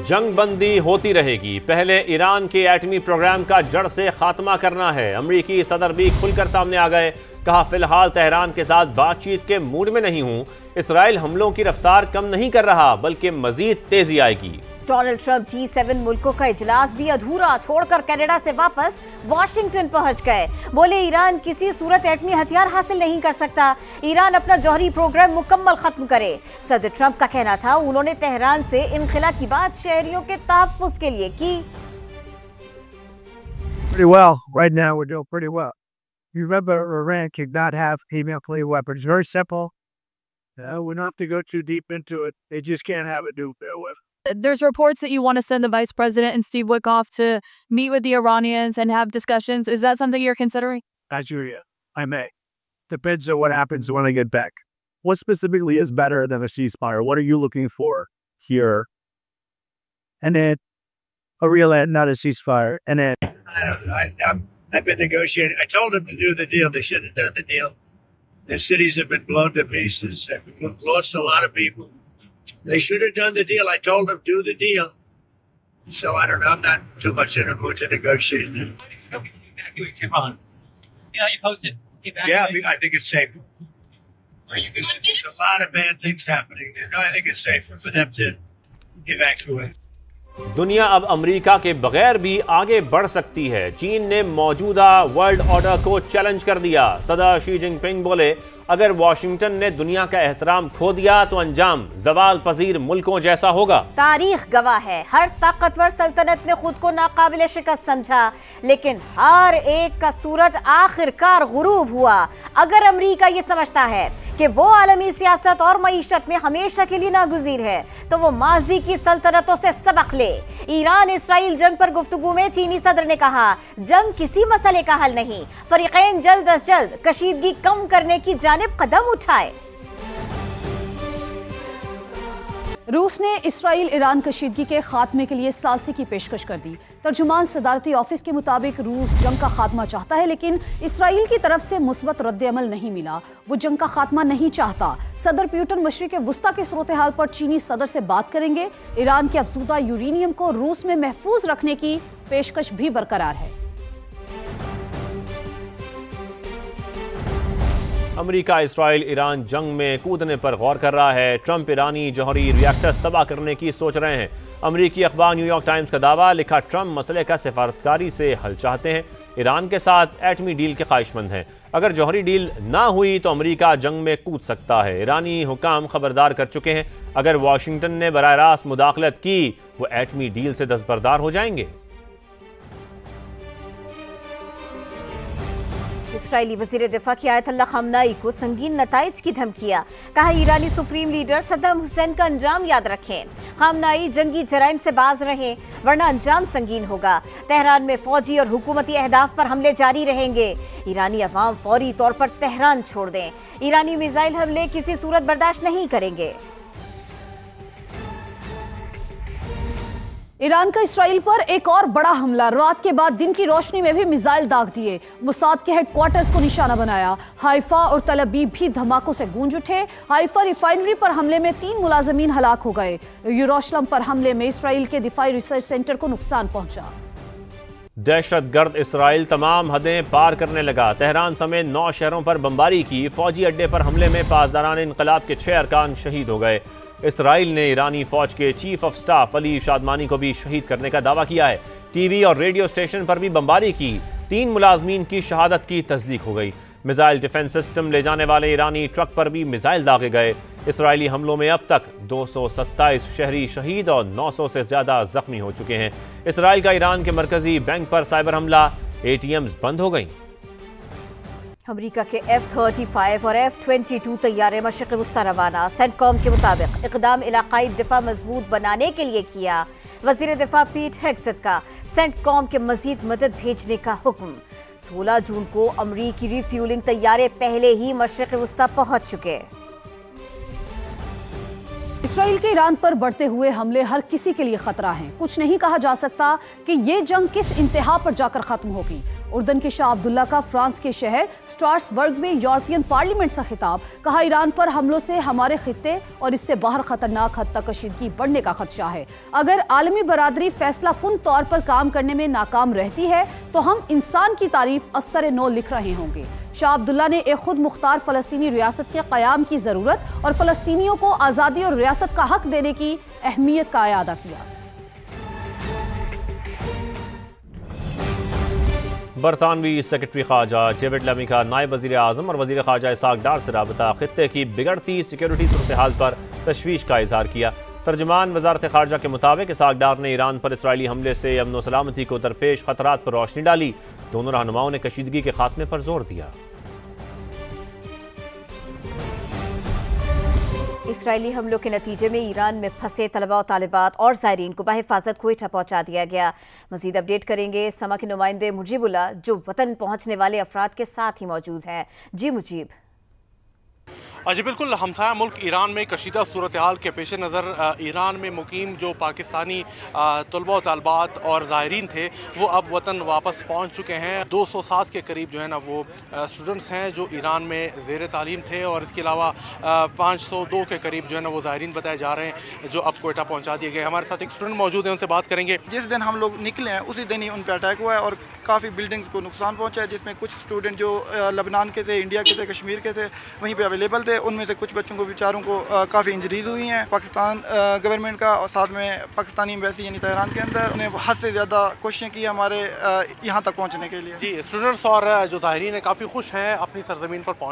जंग बंदी होती रहेगी। पहले ईरान के एटमी प्रोग्राम का जड़ से खात्मा करना है। अमरीकी सदर भी खुलकर सामने आ गए। कहा, फिलहाल तेहरान के साथ बातचीत के मूड में नहीं हूं। इसराइल हमलों की रफ्तार कम नहीं कर रहा, बल्कि मजीद तेजी आएगी। डोनाल्ड ट्रंप G7 मुल्कों का इजलास भी अधूरा छोड़कर कनाडा से वापस वॉशिंगटन पहुंच गए। बोले, ईरान किसी सूरत एटमी हथियार हासिल नहीं कर सकता। ईरान अपना जौहरी प्रोग्राम मुकम्मल खत्म करे। सदर ट्रंप का कहना था, उन्होंने तेहरान से इनखिला की बात शहरियों के तहफ्फुज़ के लिए की। Pretty well. Right now we're doing pretty well. You remember Iran could not have nuclear weapons. Very simple. We don't have to go too deep into it. They just can't have a nuclear weapon. There's reports that you want to send the vice president and Steve Witkoff to meet with the Iranians and have discussions. Is that something you're considering? Actually, I may. Depends on what happens when I get back. What specifically is better than a ceasefire? What are you looking for here? And then a real end, not a ceasefire. And then I don't know. I've been negotiating. I told them to do the deal. They should have done the deal. Their cities have been blown to pieces. They've lost a lot of people. They should have done the deal. I told them do the deal. So I don't know. I'm not too much in a mood to negotiate. Evacuate. You posted. Yeah, I think it's safer. There's a lot of bad things happening there. No, I think it's safer for them to evacuate. दुनिया अब America के बगैर भी आगे बढ़ सकती है। चीन ने मौजूदा वर्ल्ड ऑर्डर को चैलेंज कर दिया। सदर शी जिनपिंग बोले, अगर वॉशिंगटन ने दुनिया का एहतराम खो दिया तो अंजाम जवाल पजीर मुल्कों जैसा होगा। तारीख गवाह है, हर ताकतवर सल्तनत ने खुद को नाकाबिल शिकस्त समझा, लेकिन हर एक का सूरज आखिरकार गुरूब हुआ। अगर अमेरिका ये समझता है कि वो आलमी सियासत और मईशत में हमेशा के लिए नागुज़ीर है, तो वो माजी की सल्तनतों से सबक ले। ईरान इसराइल जंग पर गुफ्तगू में चीनी सदर ने कहा, जंग किसी मसले का हल नहीं, फरीकैन जल्द अज जल्द कशीदगी कम करने की जानिब कदम उठाए। रूस ने इसराइल ईरान कशीदगी के खात्मे के लिए सालसी की पेशकश कर दी। तर्जुमान सदारती ऑफिस के मुताबिक रूस जंग का खात्मा चाहता है, लेकिन इसराइल की तरफ से मुस्बत रद्द-ए-अमल नहीं मिला। वो जंग का खात्मा नहीं चाहता। सदर पुतिन मशरिक़ वुस्ता के सूरत हाल पर चीनी सदर से बात करेंगे। ईरान के अफजूदा यूरेनियम को रूस में महफूज रखने की पेशकश भी बरकरार है। अमेरिका इसराइल ईरान जंग में कूदने पर गौर कर रहा है। ट्रंप ईरानी जौहरी रिएक्टर्स तबाह करने की सोच रहे हैं। अमेरिकी अखबार न्यूयॉर्क टाइम्स का दावा, लिखा, ट्रंप मसले का सिफारतकारी से हल चाहते हैं। ईरान के साथ एटमी डील के ख्वाहिशमंद हैं। अगर जौहरी डील ना हुई तो अमेरिका जंग में कूद सकता है। ईरानी हुकाम खबरदार कर चुके हैं, अगर वाशिंगटन ने बराह रास्त मुदाखलत की वो एटमी डील से दस्तबरदार हो जाएंगे। इसराइली वज़ीर दिफा की आयतुल्लाह ख़ामनेई को संगीन नताइज की धमकियां। कहा, ईरानी सुप्रीम लीडर सद्दाम हुसैन का अंजाम याद रखें। ख़ामनेई जंगी जराइम से बाज रहें, वरना अंजाम संगीन होगा। तेहरान में फौजी और हुकूमती अहदाफ पर हमले जारी रहेंगे। ईरानी अवाम फौरी तौर पर तेहरान छोड़ दें। ईरानी मिसाइल हमले किसी सूरत बर्दाश्त नहीं करेंगे। ईरान का इसराइल पर एक और बड़ा हमला। रात के बाद दिन की रोशनी में भी मिसाइल दाग दिए। मुसाद के हेडक्वार्टर्स को निशाना बनाया। हाइफा और तल अबीब भी धमाकों से गूंज उठे। हाइफा रिफाइनरी पर हमले में 3 मुलाजमीन हलाक हो गए। यरूशलेम पर हमले में इसराइल के दिफाई रिसर्च सेंटर को नुकसान पहुंचा। दहशतगर्द इसराइल तमाम हदें पार करने लगा। तेहरान समेत 9 शहरों पर बमबारी की। फौजी अड्डे पर हमले में पासदारान इनकलाब के 6 अरकान शहीद हो गए। इसराइल ने ईरानी फौज के चीफ ऑफ स्टाफ अली शादमानी को भी शहीद करने का दावा किया है। टीवी और रेडियो स्टेशन पर भी बमबारी की। 3 मुलाजमीन की शहादत की तस्दीक हो गई। मिसाइल डिफेंस सिस्टम ले जाने वाले ईरानी ट्रक पर भी मिसाइल दागे गए। इसराइली हमलों में अब तक 227 शहरी शहीद और 900 से ज्यादा जख्मी हो चुके हैं। इसराइल का ईरान के मरकजी बैंक पर साइबर हमला, ATMs बंद हो गई। अमेरिका के F-35 और F-22 तैयारे मशरिक़ वुस्ता रवाना। सेंटकॉम के मुताबिक इक़दाम इलाक़ाई दिफा मजबूत बनाने के लिए किया। वज़ीर दिफा पीट हेग्सेथ का सेंटकॉम के मजीद मदद भेजने का हुक्म। 16 जून को अमरीकी रिफ्यूलिंग तैयारे पहले ही मशरिक़ वुस्ता पहुंच चुके। इसराइल के ईरान पर बढ़ते हुए हमले हर किसी के लिए खतरा हैं। कुछ नहीं कहा जा सकता कि ये जंग किस इंतहा पर जाकर खत्म होगी। उर्दन के शाह अब्दुल्ला का फ्रांस के शहर स्ट्रासबर्ग में यूरोपियन पार्लियामेंट से खिताब। कहा, ईरान पर हमलों से हमारे खित्ते और इससे बाहर खतरनाक हद तक कशीदगी बढ़ने का खदशा है। अगर आलमी बरादरी फैसला कुन तौर पर काम करने में नाकाम रहती है तो हम इंसान की तारीफ असर नो लिख रहे होंगे। शाह अब्दुल्ला ने एक खुद मुख्तार फलस्तीनी रियासत के क़याम की ज़रूरत और फ़लस्तीनियों को आज़ादी और रियासत का हक देने की अहमियत का अयादा किया। बरतानवी सेक्रेटरी खारजा डेविड लमी का नायब वज़ीर आज़म और वज़ीर खारजा इसाक डार से राबता खित्ते की बिगड़ती सिक्योरिटी सूरत हाल पर तशवीश का इजहार किया। तर्जुमान वज़ारत खारजा के मुताबिक इसाक डार ने ईरान पर इसराइली हमले से अमन व सलामती को दरपेश खतरात पर रोशनी डाली। दोनों रहनुमाओं ने कशीदगी के खात्मे पर जोर दिया। इसराइली हमलों के नतीजे में ईरान में फंसे तलबा और तालिबात और ज़ायरीन को बाहिफाजत क्वेटा पहुंचा दिया गया। मजीद अपडेट करेंगे समा के नुमाइंदे मुजीबुल्लाह, जो वतन पहुंचने वाले अफराद के साथ ही मौजूद हैं। जी मुजीब। जी बिल्कुल, हमसाया मुल्क ईरान में कशीदा सूरत हाल के पेश नज़र ईरान में मुकीम जो पाकिस्तानी तलबा व तालबात और ज़ायरीन थे वो अब वतन वापस पहुँच चुके हैं। 207 के करीब जो है ना वो स्टूडेंट्स हैं जो ईरान में ज़ेर तालीम थे और इसके अलावा 502 के करीब जो है ना वो ज़ायरीन बताए जा रहे हैं जो अब क्वेटा पहुँचा दिए गए। हमारे साथ एक स्टूडेंट मौजूद हैं, उनसे बात करेंगे। जिस दिन हम लोग निकले हैं उसी दिन ही उन पर अटैक हुआ है और काफ़ी बिल्डिंग्स को नुकसान पहुँचा है, जिसमें कुछ स्टूडेंट जो लबनान के थे, इंडिया के थे, कश्मीर के थे, वहीं पर अवेलेबल थे। उनमें से कुछ बच्चों को बेचारों को काफ़ी इंजरीज हुई हैं। पाकिस्तान गवर्नमेंट का और साथ में पाकिस्तानी एम्बेसी यानी तेहरान के अंदर उन्हें हद से ज़्यादा कोशिशें की हमारे यहाँ तक पहुँचने के लिए। जी, स्टूडेंट्स और जो ज़ाहिरीन हैं काफ़ी खुश हैं अपनी सरजमीन पर पहुँच